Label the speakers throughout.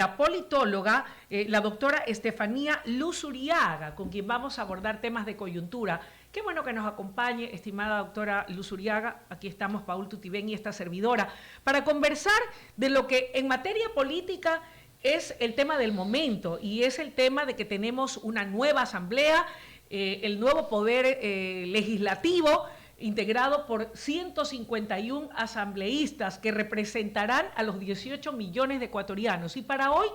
Speaker 1: La politóloga, la doctora Estefanía Luzuriaga, con quien vamos a abordar temas de coyuntura. Qué bueno que nos acompañe, estimada doctora Luzuriaga. Aquí estamos, Paul Tutibén y esta servidora, para conversar de lo que en materia política es el tema del momento, y es el tema de que tenemos una nueva asamblea, el nuevo poder legislativo, integrado por 151 asambleístas que representarán a los 18 millones de ecuatorianos. Y para hoy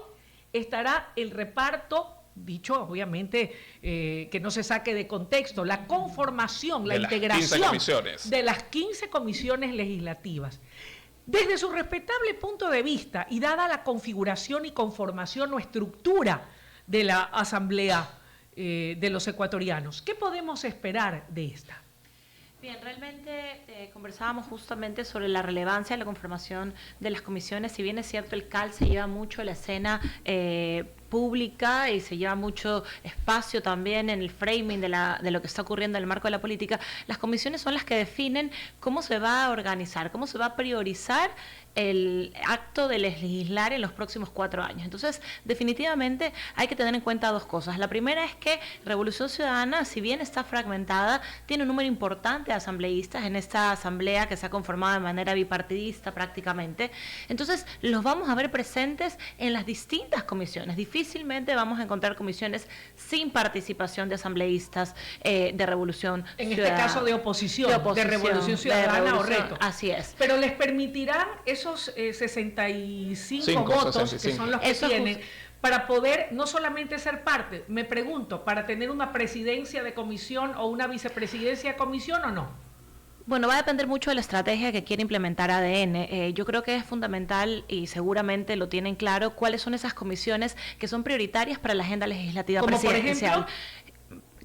Speaker 1: estará el reparto, dicho obviamente que no se saque de contexto, la conformación, la integración de las 15 comisiones legislativas. Desde su respetable punto de vista y dada la configuración y conformación o estructura de la asamblea de los ecuatorianos, ¿qué podemos esperar de esta?
Speaker 2: Bien, realmente conversábamos justamente sobre la relevancia de la conformación de las comisiones. Si bien es cierto, el CAL se lleva mucho la escena pública y se lleva mucho espacio también en el framing de lo que está ocurriendo en el marco de la política, las comisiones son las que definen cómo se va a organizar, cómo se va a priorizar el acto de legislar en los próximos 4 años. Entonces, definitivamente hay que tener en cuenta dos cosas. La primera es que Revolución Ciudadana, si bien está fragmentada, tiene un número importante de asambleístas en esta asamblea que se ha conformado de manera bipartidista prácticamente. Entonces, los vamos a ver presentes en las distintas comisiones. Difícilmente vamos a encontrar comisiones sin participación de asambleístas de Revolución Ciudadana.
Speaker 1: En este caso de oposición, de Revolución Ciudadana o Reto.
Speaker 2: Así es.
Speaker 1: Pero les permitirán esos 65 votos, que son los que tienen, para poder no solamente ser parte, me pregunto, para tener una presidencia de comisión o una vicepresidencia de comisión o no.
Speaker 2: Bueno, va a depender mucho de la estrategia que quiere implementar ADN. Yo creo que es fundamental, y seguramente lo tienen claro, cuáles son esas comisiones que son prioritarias para la agenda legislativa presidencial.
Speaker 1: Por ejemplo,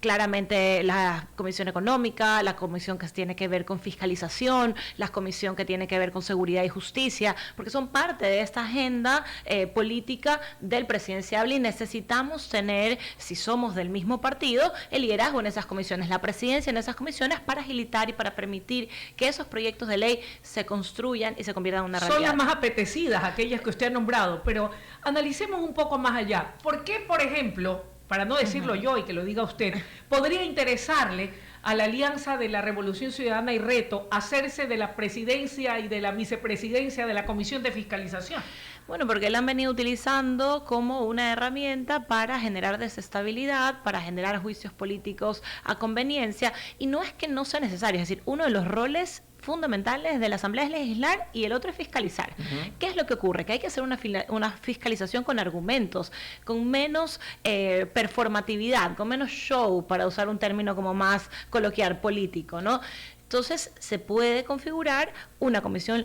Speaker 2: claramente la Comisión Económica, la comisión que tiene que ver con fiscalización, la comisión que tiene que ver con seguridad y justicia, porque son parte de esta agenda política del presidenciable, y necesitamos tener, si somos del mismo partido, el liderazgo en esas comisiones, la presidencia en esas comisiones, para agilitar y para permitir que esos proyectos de ley se construyan y se conviertan en una realidad.
Speaker 1: Son las más apetecidas, aquellas que usted ha nombrado, pero analicemos un poco más allá. ¿Por qué, por ejemplo, para no decirlo yo y que lo diga usted, podría interesarle a la alianza de la Revolución Ciudadana y Reto hacerse de la presidencia y de la vicepresidencia de la Comisión de Fiscalización?
Speaker 2: Bueno, porque la han venido utilizando como una herramienta para generar desestabilidad, para generar juicios políticos a conveniencia, y no es que no sea necesario, es decir, uno de los roles fundamentales de la Asamblea es legislar y el otro es fiscalizar. ¿Qué es lo que ocurre? Que hay que hacer una fiscalización con argumentos, con menos performatividad, con menos show, para usar un término como más coloquial, político, ¿no? Entonces se puede configurar una comisión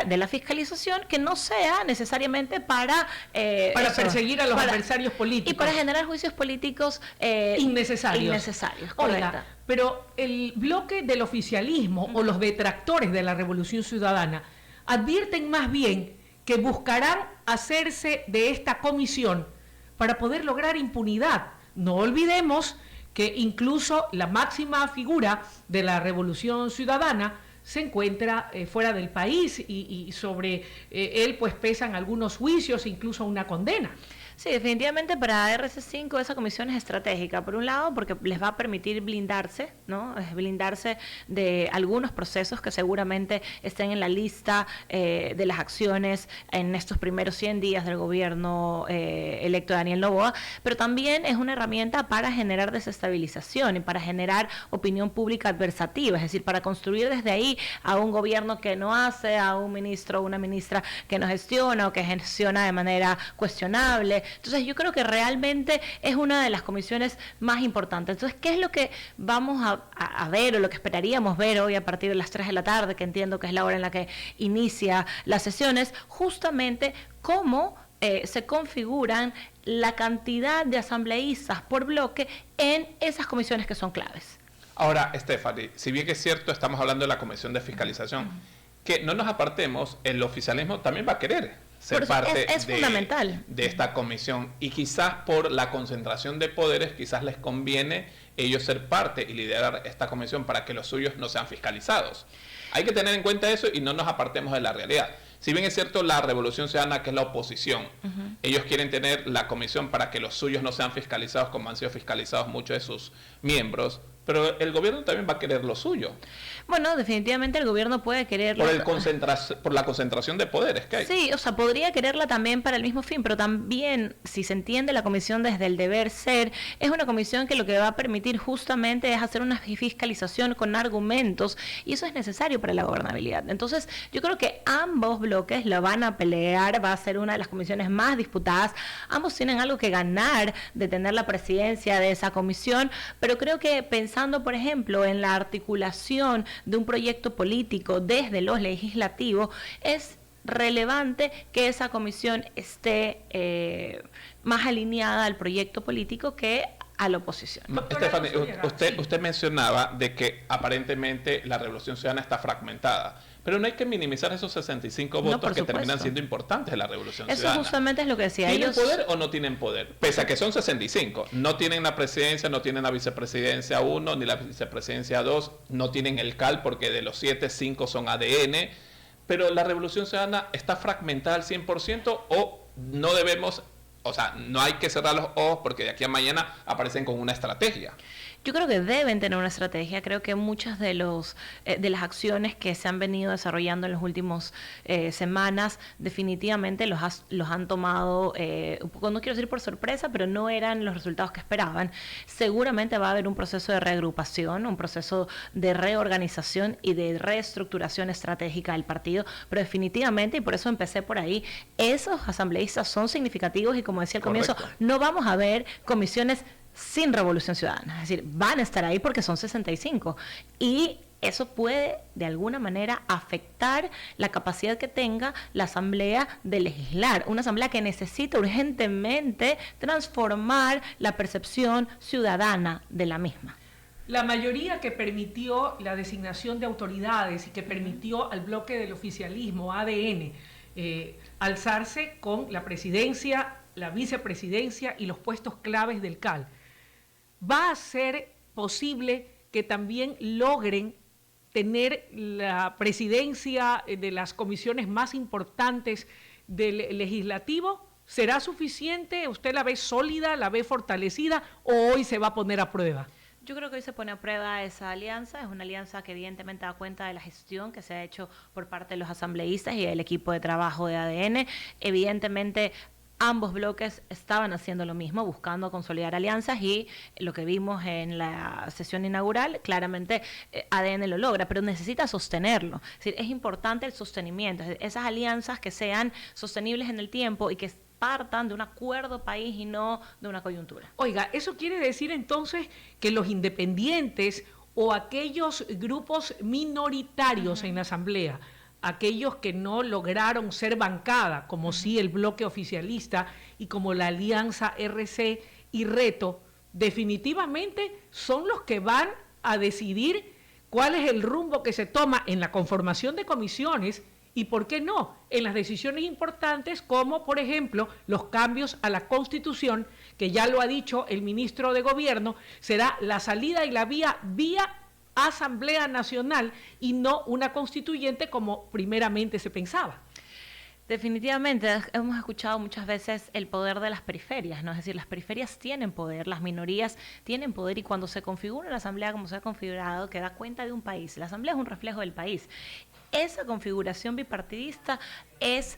Speaker 2: de la fiscalización que no sea necesariamente para
Speaker 1: perseguir a los adversarios políticos
Speaker 2: y para generar juicios políticos innecesarios.
Speaker 1: Oiga, pero el bloque del oficialismo o los detractores de la Revolución Ciudadana advierten más bien que buscarán hacerse de esta comisión para poder lograr impunidad. No olvidemos que incluso la máxima figura de la Revolución Ciudadana se encuentra fuera del país, y sobre él pues pesan algunos juicios, incluso una condena.
Speaker 2: Sí, definitivamente para RC5 esa comisión es estratégica, por un lado porque les va a permitir blindarse, ¿no? Blindarse de algunos procesos que seguramente estén en la lista de las acciones en estos primeros 100 días del gobierno electo de Daniel Noboa, pero también es una herramienta para generar desestabilización y para generar opinión pública adversativa, es decir, para construir desde ahí a un gobierno que no hace, a un ministro o una ministra que no gestiona o que gestiona de manera cuestionable. Entonces yo creo que realmente es una de las comisiones más importantes. Entonces, ¿qué es lo que vamos a ver o lo que esperaríamos ver hoy a partir de las 3 de la tarde, que entiendo que es la hora en la que inicia las sesiones? Justamente cómo se configuran la cantidad de asambleístas por bloque en esas comisiones que son claves.
Speaker 3: Ahora, Stephanie, si bien que es cierto, estamos hablando de la comisión de fiscalización, que no nos apartemos, el oficialismo también va a querer ser parte
Speaker 2: fundamental
Speaker 3: de esta comisión, y quizás por la concentración de poderes, quizás les conviene ellos ser parte y liderar esta comisión para que los suyos no sean fiscalizados. Hay que tener en cuenta eso y no nos apartemos de la realidad. Si bien es cierto, la Revolución Ciudadana, que es la oposición, ellos quieren tener la comisión para que los suyos no sean fiscalizados como han sido fiscalizados muchos de sus miembros, pero el gobierno también va a querer lo suyo.
Speaker 2: Bueno, definitivamente el gobierno puede quererlo.
Speaker 3: Por la concentración de poderes que hay.
Speaker 2: Sí, o sea, podría quererla también para el mismo fin, pero también, si se entiende la comisión desde el deber ser, es una comisión que lo que va a permitir justamente es hacer una fiscalización con argumentos, y eso es necesario para la gobernabilidad. Entonces, yo creo que ambos bloques la van a pelear, va a ser una de las comisiones más disputadas. Ambos tienen algo que ganar de tener la presidencia de esa comisión, pero creo que pensando, por ejemplo, en la articulación de un proyecto político desde los legislativos, es relevante que esa comisión esté más alineada al proyecto político que a la oposición.
Speaker 3: Stephanie, usted mencionaba de que aparentemente la Revolución Ciudadana está fragmentada, pero no hay que minimizar esos 65 votos que terminan siendo importantes de la Revolución Ciudadana.
Speaker 2: Eso justamente es lo que decía.
Speaker 3: ¿Tienen poder o no tienen poder? Pese a que son 65. No tienen la presidencia, no tienen la vicepresidencia 1, ni la vicepresidencia 2, no tienen el CAL, porque de los 7, 5 son ADN. Pero la Revolución Ciudadana está fragmentada al 100%, o no debemos... O sea, no hay que cerrar los ojos porque de aquí a mañana aparecen con una estrategia.
Speaker 2: Yo creo que deben tener una estrategia. Creo que muchas de las acciones que se han venido desarrollando en las últimas semanas definitivamente los han tomado, un poco, no quiero decir por sorpresa, pero no eran los resultados que esperaban. Seguramente va a haber un proceso de reagrupación, un proceso de reorganización y de reestructuración estratégica del partido, pero definitivamente, y por eso empecé por ahí, esos asambleístas son significativos y, como decía al comienzo, no vamos a ver comisiones sin Revolución Ciudadana, es decir, van a estar ahí porque son 65, y eso puede de alguna manera afectar la capacidad que tenga la Asamblea de legislar, una Asamblea que necesita urgentemente transformar la percepción ciudadana de la misma.
Speaker 1: La mayoría que permitió la designación de autoridades y que permitió al bloque del oficialismo, ADN, alzarse con la presidencia, la vicepresidencia y los puestos claves del CAL, va a ser posible que también logren tener la presidencia de las comisiones más importantes del legislativo. ¿Será suficiente? ¿Usted la ve sólida, la ve fortalecida, o hoy se va a poner a prueba?
Speaker 2: Yo creo que hoy se pone a prueba esa alianza. Es una alianza que evidentemente da cuenta de la gestión que se ha hecho por parte de los asambleístas y del equipo de trabajo de ADN. Evidentemente, ambos bloques estaban haciendo lo mismo, buscando consolidar alianzas, y lo que vimos en la sesión inaugural, claramente ADN lo logra, pero necesita sostenerlo. Es decir, es importante el sostenimiento, esas alianzas que sean sostenibles en el tiempo y que partan de un acuerdo país y no de una coyuntura.
Speaker 1: Oiga, ¿eso quiere decir entonces que los independientes o aquellos grupos minoritarios en la Asamblea, aquellos que no lograron ser bancada, como sí el bloque oficialista y como la alianza RC y Reto, definitivamente son los que van a decidir cuál es el rumbo que se toma en la conformación de comisiones y, por qué no, en las decisiones importantes como, por ejemplo, los cambios a la Constitución, que ya lo ha dicho el ministro de Gobierno, será la salida y la vía Asamblea Nacional y no una constituyente como primeramente se pensaba.
Speaker 2: Definitivamente, hemos escuchado muchas veces el poder de las periferias, ¿no? Es decir, las periferias tienen poder, las minorías tienen poder, y cuando se configura la Asamblea como se ha configurado, que da cuenta de un país, la Asamblea es un reflejo del país. Esa configuración bipartidista es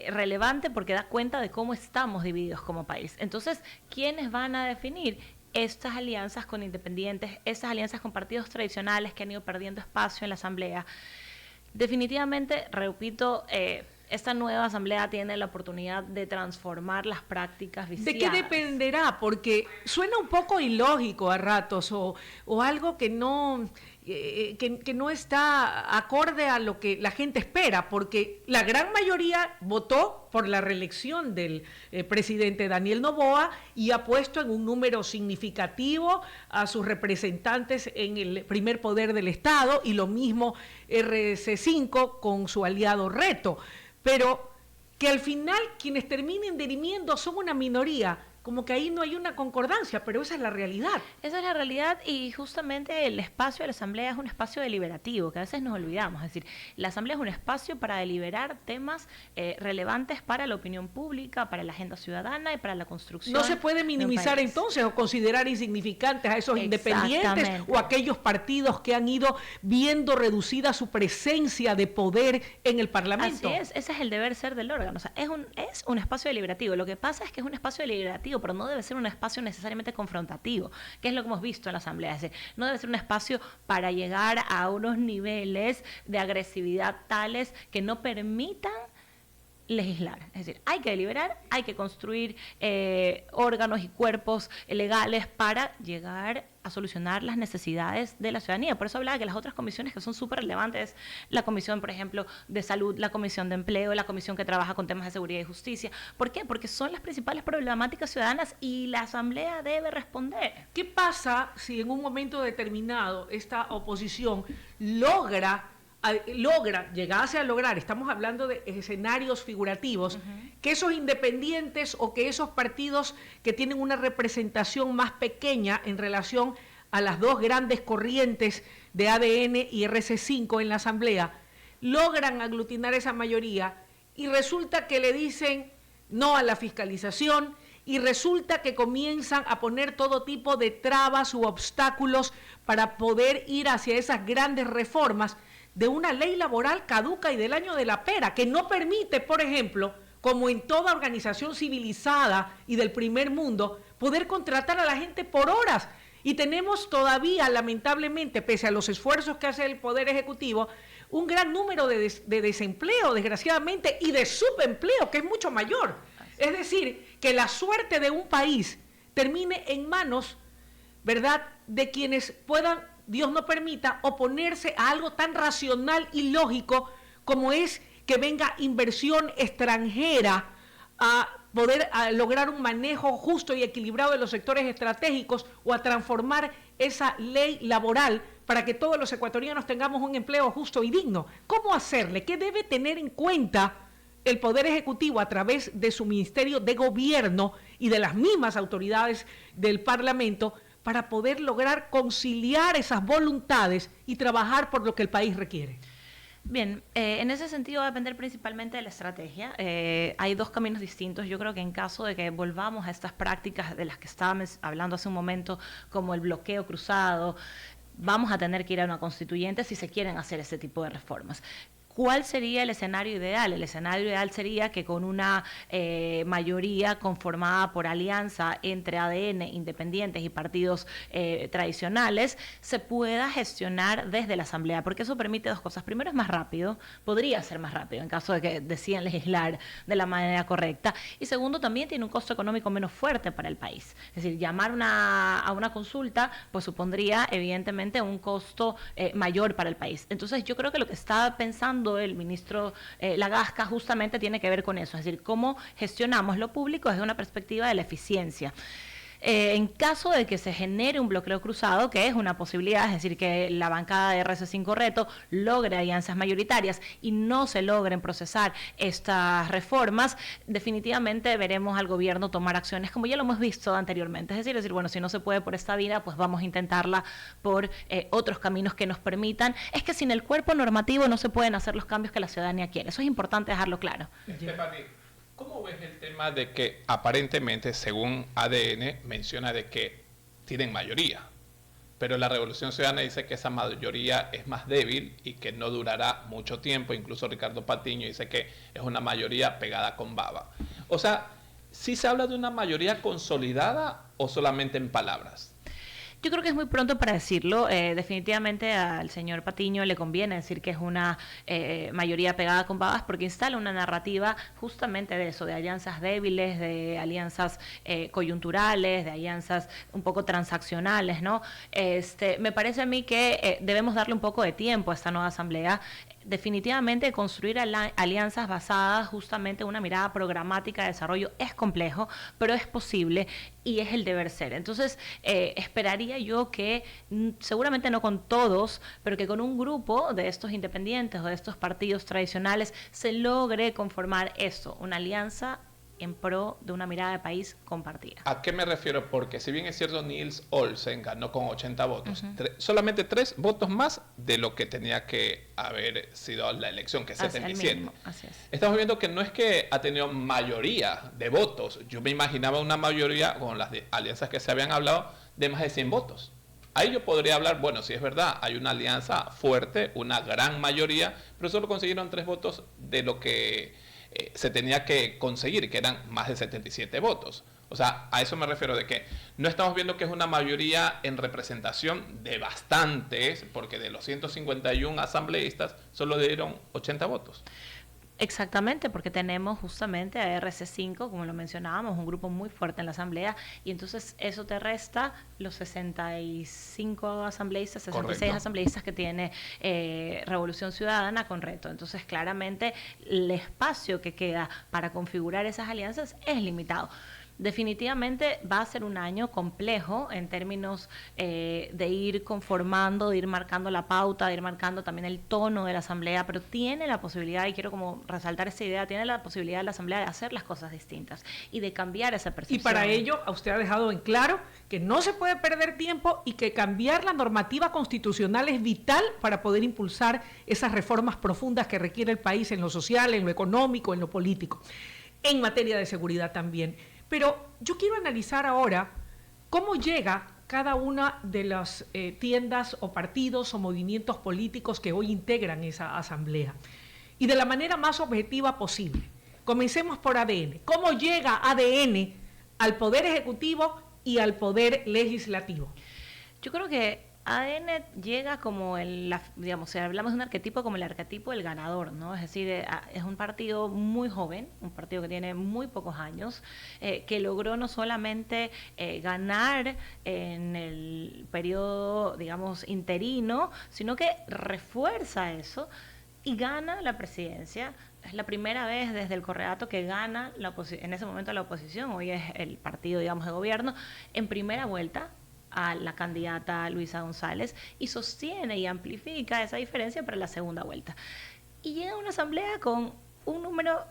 Speaker 2: relevante porque da cuenta de cómo estamos divididos como país. Entonces, ¿quiénes van a definir estas alianzas con independientes, estas alianzas con partidos tradicionales que han ido perdiendo espacio en la Asamblea? Definitivamente, repito, esta nueva Asamblea tiene la oportunidad de transformar las prácticas viciadas.
Speaker 1: ¿De qué dependerá? Porque suena un poco ilógico a ratos, o algo que no está acorde a lo que la gente espera, porque la gran mayoría votó por la reelección del presidente Daniel Noboa y ha puesto en un número significativo a sus representantes en el primer poder del Estado, y lo mismo RC5 con su aliado Reto. Pero que al final quienes terminen dirimiendo son una minoría, como que ahí no hay una concordancia, pero esa es la realidad.
Speaker 2: Esa es la realidad y justamente el espacio de la Asamblea es un espacio deliberativo, que a veces nos olvidamos. Es decir, la Asamblea es un espacio para deliberar temas relevantes para la opinión pública, para la agenda ciudadana y para la construcción.
Speaker 1: No se puede minimizar entonces o considerar insignificantes a esos independientes o aquellos partidos que han ido viendo reducida su presencia de poder en el Parlamento.
Speaker 2: Así es, ese es el deber ser del órgano. O sea, es un espacio deliberativo. Lo que pasa es que es un espacio deliberativo, pero no debe ser un espacio necesariamente confrontativo, que es lo que hemos visto en la Asamblea. Es decir, no debe ser un espacio para llegar a unos niveles de agresividad tales que no permitan legislar. Es decir, hay que deliberar, hay que construir órganos y cuerpos legales para llegar a solucionar las necesidades de la ciudadanía. Por eso hablaba que las otras comisiones que son súper relevantes, la comisión, por ejemplo, de salud, la comisión de empleo, la comisión que trabaja con temas de seguridad y justicia. ¿Por qué? Porque son las principales problemáticas ciudadanas y la Asamblea debe responder.
Speaker 1: ¿Qué pasa si en un momento determinado esta oposición logra, llegase a lograr, estamos hablando de escenarios figurativos, que esos independientes o que esos partidos que tienen una representación más pequeña en relación a las dos grandes corrientes de ADN y RC5 en la Asamblea, logran aglutinar esa mayoría y resulta que le dicen no a la fiscalización y resulta que comienzan a poner todo tipo de trabas u obstáculos para poder ir hacia esas grandes reformas de una ley laboral caduca y del año de la pera, que no permite, por ejemplo, como en toda organización civilizada y del primer mundo, poder contratar a la gente por horas. Y tenemos todavía, lamentablemente, pese a los esfuerzos que hace el Poder Ejecutivo, un gran número de desempleo, desgraciadamente, y de subempleo, que es mucho mayor. Es decir, que la suerte de un país termine en manos, ¿verdad?, de quienes puedan, Dios no permita, oponerse a algo tan racional y lógico como es que venga inversión extranjera a poder lograr un manejo justo y equilibrado de los sectores estratégicos o a transformar esa ley laboral para que todos los ecuatorianos tengamos un empleo justo y digno. ¿Cómo hacerle? ¿Qué debe tener en cuenta el Poder Ejecutivo a través de su Ministerio de Gobierno y de las mismas autoridades del Parlamento para poder lograr conciliar esas voluntades y trabajar por lo que el país requiere?
Speaker 2: Bien, en ese sentido va a depender principalmente de la estrategia. Hay dos caminos distintos. Yo creo que en caso de que volvamos a estas prácticas de las que estábamos hablando hace un momento, como el bloqueo cruzado, vamos a tener que ir a una constituyente si se quieren hacer ese tipo de reformas. ¿Cuál sería el escenario ideal? El escenario ideal sería que con una mayoría conformada por alianza entre ADN, independientes y partidos tradicionales, se pueda gestionar desde la Asamblea, porque eso permite dos cosas. Primero, es más rápido, podría ser más rápido en caso de que decidan legislar de la manera correcta. Y segundo, también tiene un costo económico menos fuerte para el país. Es decir, llamar a una consulta pues supondría evidentemente un costo mayor para el país. Entonces yo creo que lo que estaba pensando el ministro Lagasca justamente tiene que ver con eso, es decir, cómo gestionamos lo público desde una perspectiva de la eficiencia. En caso de que se genere un bloqueo cruzado, que es una posibilidad, es decir, que la bancada de RC5 Reto logre alianzas mayoritarias y no se logren procesar estas reformas, definitivamente veremos al gobierno tomar acciones como ya lo hemos visto anteriormente. Es decir, bueno, si no se puede por esta vía, pues vamos a intentarla por otros caminos que nos permitan. Es que sin el cuerpo normativo no se pueden hacer los cambios que la ciudadanía quiere. Eso es importante dejarlo claro.
Speaker 3: ¿Cómo ves el tema de que aparentemente, según ADN, menciona de que tienen mayoría, pero la Revolución Ciudadana dice que esa mayoría es más débil y que no durará mucho tiempo? Incluso Ricardo Patiño dice que es una mayoría pegada con baba. O sea, ¿sí se habla de una mayoría consolidada o solamente en palabras?
Speaker 2: Yo creo que es muy pronto para decirlo. Definitivamente al señor Patiño le conviene decir que es una mayoría pegada con babas porque instala una narrativa justamente de eso, de alianzas débiles, de alianzas coyunturales, de alianzas un poco transaccionales, ¿no? Me parece a mí que debemos darle un poco de tiempo a esta nueva asamblea. Definitivamente construir alianzas basadas justamente en una mirada programática de desarrollo es complejo, pero es posible y es el deber ser. Entonces, esperaría yo que, seguramente no con todos, pero que con un grupo de estos independientes o de estos partidos tradicionales se logre conformar esto, una alianza en pro de una mirada de país compartida.
Speaker 3: ¿A qué me refiero? Porque si bien es cierto, Niels Olsen ganó con 80 votos, solamente 3 votos más de lo que tenía que haber sido la elección, que es 77.
Speaker 2: Así es.
Speaker 3: Estamos viendo que no es que ha tenido mayoría de votos. Yo me imaginaba una mayoría, con las alianzas que se habían hablado, de más de 100 votos. Ahí yo podría hablar, bueno, si es verdad, hay una alianza fuerte, una gran mayoría, pero solo consiguieron 3 votos de lo que se tenía que conseguir, que eran más de 77 votos. O sea, a eso me refiero, de que no estamos viendo que es una mayoría en representación de bastantes, porque de los 151 asambleístas solo dieron 80 votos.
Speaker 2: Exactamente, porque tenemos justamente a RC5, como lo mencionábamos, un grupo muy fuerte en la Asamblea, y entonces eso te resta los 65 asambleístas, 66
Speaker 3: Correcto.
Speaker 2: asambleístas que tiene Revolución Ciudadana con Reto. Entonces, claramente, el espacio que queda para configurar esas alianzas es limitado. Definitivamente va a ser un año complejo en términos de ir conformando, de ir marcando la pauta, de ir marcando también el tono de la Asamblea, pero tiene la posibilidad, y quiero como resaltar esta idea, tiene la posibilidad la Asamblea de hacer las cosas distintas y de cambiar esa percepción.
Speaker 1: Y para ello, a usted ha dejado en claro que no se puede perder tiempo y que cambiar la normativa constitucional es vital para poder impulsar esas reformas profundas que requiere el país en lo social, en lo económico, en lo político, en materia de seguridad también. Pero yo quiero analizar ahora cómo llega cada una de las tiendas o partidos o movimientos políticos que hoy integran esa asamblea. Y de la manera más objetiva posible. Comencemos por ADN. ¿Cómo llega ADN al Poder Ejecutivo y al Poder Legislativo?
Speaker 2: Yo creo que ADN llega como digamos, si hablamos de un arquetipo, como el arquetipo del ganador, ¿no? Es decir, es un partido muy joven, un partido que tiene muy pocos años, que logró no solamente ganar en el periodo, digamos, interino, sino que refuerza eso y gana la presidencia. Es la primera vez desde el Correato que gana en ese momento la oposición, hoy es el partido, digamos, de gobierno, en primera vuelta a la candidata Luisa González, y sostiene y amplifica esa diferencia para la segunda vuelta. Y llega a una asamblea con un número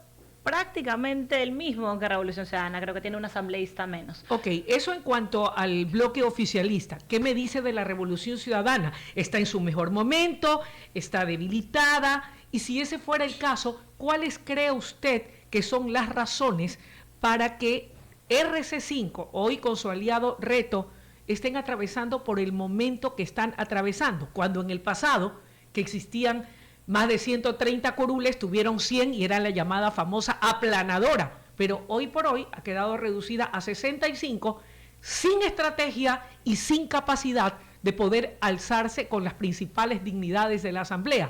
Speaker 2: prácticamente el mismo que Revolución Ciudadana, creo que tiene un asambleísta menos.
Speaker 1: Ok, eso en cuanto al bloque oficialista. ¿Qué me dice de la Revolución Ciudadana? ¿Está en su mejor momento? ¿Está debilitada? Y si ese fuera el caso, ¿cuáles cree usted que son las razones para que RC5, hoy con su aliado Reto, estén atravesando por el momento que están atravesando? Cuando en el pasado, que existían más de 130 curules, tuvieron 100 y era la llamada famosa aplanadora, pero hoy por hoy ha quedado reducida a 65, sin estrategia y sin capacidad de poder alzarse con las principales dignidades de la Asamblea.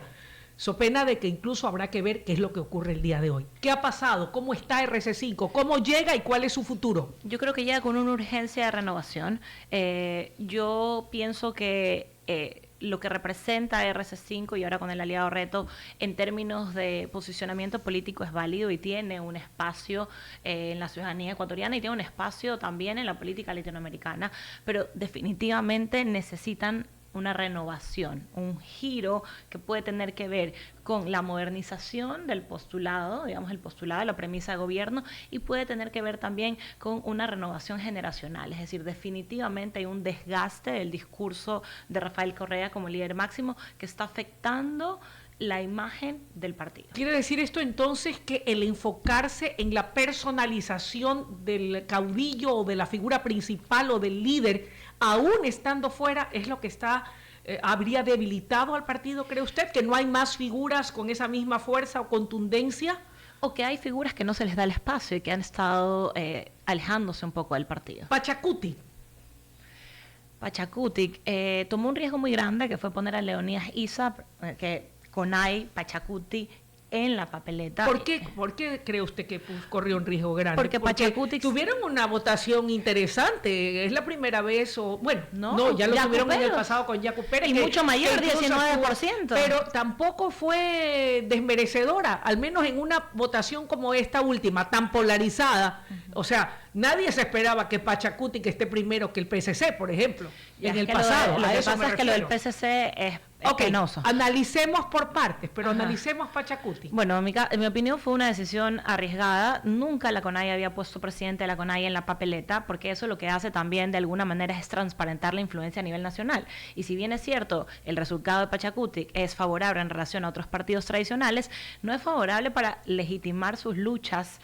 Speaker 1: So pena de que incluso habrá que ver qué es lo que ocurre el día de hoy. ¿Qué ha pasado? ¿Cómo está RC5? ¿Cómo llega y cuál es su futuro?
Speaker 2: Yo creo que llega con una urgencia de renovación. Yo pienso que lo que representa RC5 y ahora con el aliado Reto en términos de posicionamiento político es válido y tiene un espacio en la ciudadanía ecuatoriana y tiene un espacio también en la política latinoamericana, pero definitivamente necesitan una renovación, un giro que puede tener que ver con la modernización del postulado, digamos el postulado de la premisa de gobierno, y puede tener que ver también con una renovación generacional, es decir, definitivamente hay un desgaste del discurso de Rafael Correa como líder máximo que está afectando la imagen del partido.
Speaker 1: ¿Quiere decir esto entonces que el enfocarse en la personalización del caudillo o de la figura principal o del líder, aún estando fuera, es lo que habría debilitado al partido, cree usted? ¿Que no hay más figuras con esa misma fuerza o contundencia?
Speaker 2: O que hay figuras que no se les da el espacio y que han estado alejándose un poco del partido.
Speaker 1: Pachacuti
Speaker 2: tomó un riesgo muy grande que fue poner a Leonidas Issa, Conay, Pachacuti en la papeleta.
Speaker 1: ¿Por qué cree usted que corrió un riesgo grande?
Speaker 2: Porque Pachacuti
Speaker 1: tuvieron una votación interesante, es la primera vez, o bueno, no ya lo
Speaker 2: Yacu
Speaker 1: tuvieron
Speaker 2: Pérez.
Speaker 1: En el pasado con Yacu Pérez.
Speaker 2: Y mucho mayor,
Speaker 1: que
Speaker 2: 19%.
Speaker 1: Pero tampoco fue desmerecedora, al menos en una votación como esta última, tan polarizada, O sea, nadie se esperaba que Pachacuti que esté primero que el PSC, por ejemplo,
Speaker 2: Ya,
Speaker 1: en el
Speaker 2: que
Speaker 1: pasado.
Speaker 2: Lo
Speaker 1: A
Speaker 2: que
Speaker 1: eso
Speaker 2: pasa
Speaker 1: me
Speaker 2: es que lo del
Speaker 1: refiero.
Speaker 2: PSC es
Speaker 1: Ok,
Speaker 2: penoso.
Speaker 1: analicemos por partes, pero
Speaker 2: Ajá.
Speaker 1: analicemos Pachacuti.
Speaker 2: Bueno, en mi opinión fue una decisión arriesgada. Nunca la CONAIE había puesto presidente de la CONAIE en la papeleta, porque eso lo que hace también de alguna manera es transparentar la influencia a nivel nacional. Y si bien es cierto, el resultado de Pachacuti es favorable en relación a otros partidos tradicionales, no es favorable para legitimar sus luchas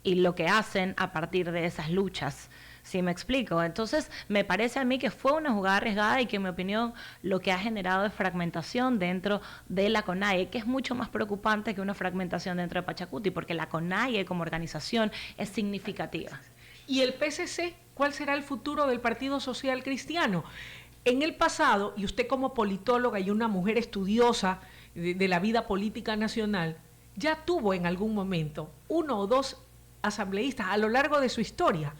Speaker 2: y lo que hacen a partir de esas luchas. ¿Sí me explico? Entonces, me parece a mí que fue una jugada arriesgada y que, en mi opinión, lo que ha generado es fragmentación dentro de la CONAIE, que es mucho más preocupante que una fragmentación dentro de Pachacuti, porque la CONAIE como organización es significativa.
Speaker 1: ¿Y el PSC? ¿Cuál será el futuro del Partido Social Cristiano? En el pasado, y usted como politóloga y una mujer estudiosa de la vida política nacional, ya tuvo en algún momento 1 o 2 asambleístas a lo largo de su historia.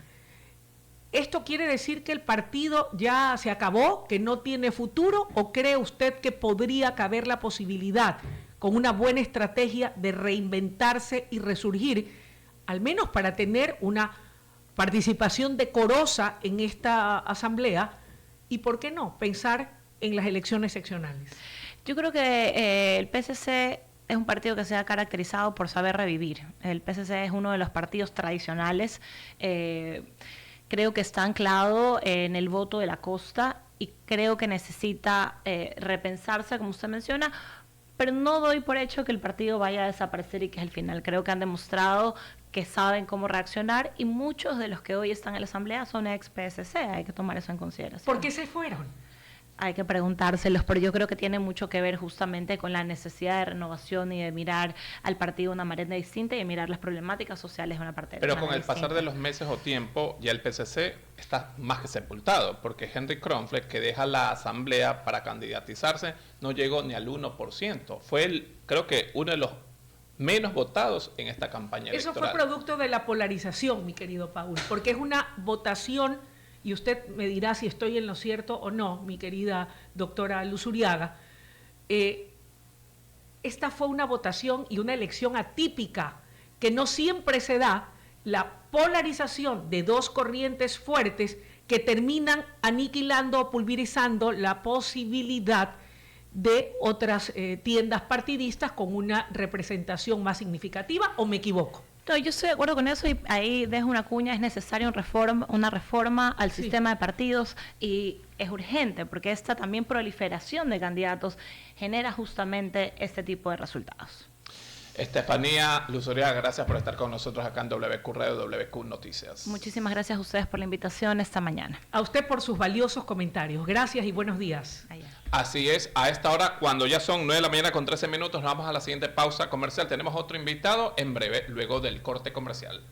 Speaker 1: ¿Esto quiere decir que el partido ya se acabó, que no tiene futuro, o cree usted que podría caber la posibilidad, con una buena estrategia, de reinventarse y resurgir, al menos para tener una participación decorosa en esta asamblea, y por qué no, pensar en las elecciones seccionales?
Speaker 2: Yo creo que el PSC es un partido que se ha caracterizado por saber revivir. El PSC es uno de los partidos tradicionales. Creo que está anclado en el voto de la costa y creo que necesita repensarse, como usted menciona, pero no doy por hecho que el partido vaya a desaparecer y que es el final. Creo que han demostrado que saben cómo reaccionar y muchos de los que hoy están en la asamblea son ex PSC, hay que tomar eso en consideración.
Speaker 1: ¿Por qué se fueron?
Speaker 2: Hay que preguntárselos, pero yo creo que tiene mucho que ver justamente con la necesidad de renovación y de mirar al partido de una manera distinta y de mirar las problemáticas sociales de una parte
Speaker 3: Pero
Speaker 2: de
Speaker 3: con el
Speaker 2: distinta.
Speaker 3: pasar de los meses o tiempo, ya el PSC está más que sepultado, porque Henry Kronfeld, que deja la asamblea para candidatizarse, no llegó ni al 1%. Fue, creo que, uno de los menos votados en esta campaña
Speaker 1: Eso
Speaker 3: electoral.
Speaker 1: fue producto de la polarización, mi querido Paul, porque es una votación, y usted me dirá si estoy en lo cierto o no, mi querida doctora Luzuriaga. Esta fue una votación y una elección atípica, que no siempre se da, la polarización de dos corrientes fuertes que terminan aniquilando o pulverizando la posibilidad de otras tiendas partidistas con una representación más significativa, ¿o me equivoco?
Speaker 2: No, yo estoy de acuerdo con eso y ahí dejo una cuña, es necesaria una reforma al sistema de partidos y es urgente porque esta también proliferación de candidatos genera justamente este tipo de resultados.
Speaker 3: Estefanía Luzuriaga, gracias por estar con nosotros acá en WQ Radio, WQ Noticias.
Speaker 2: Muchísimas gracias a ustedes por la invitación esta mañana.
Speaker 1: A usted por sus valiosos comentarios. Gracias y buenos días.
Speaker 3: Así es, a esta hora, cuando ya son 9 de la mañana con 13 minutos, nos vamos a la siguiente pausa comercial. Tenemos otro invitado en breve, luego del corte comercial.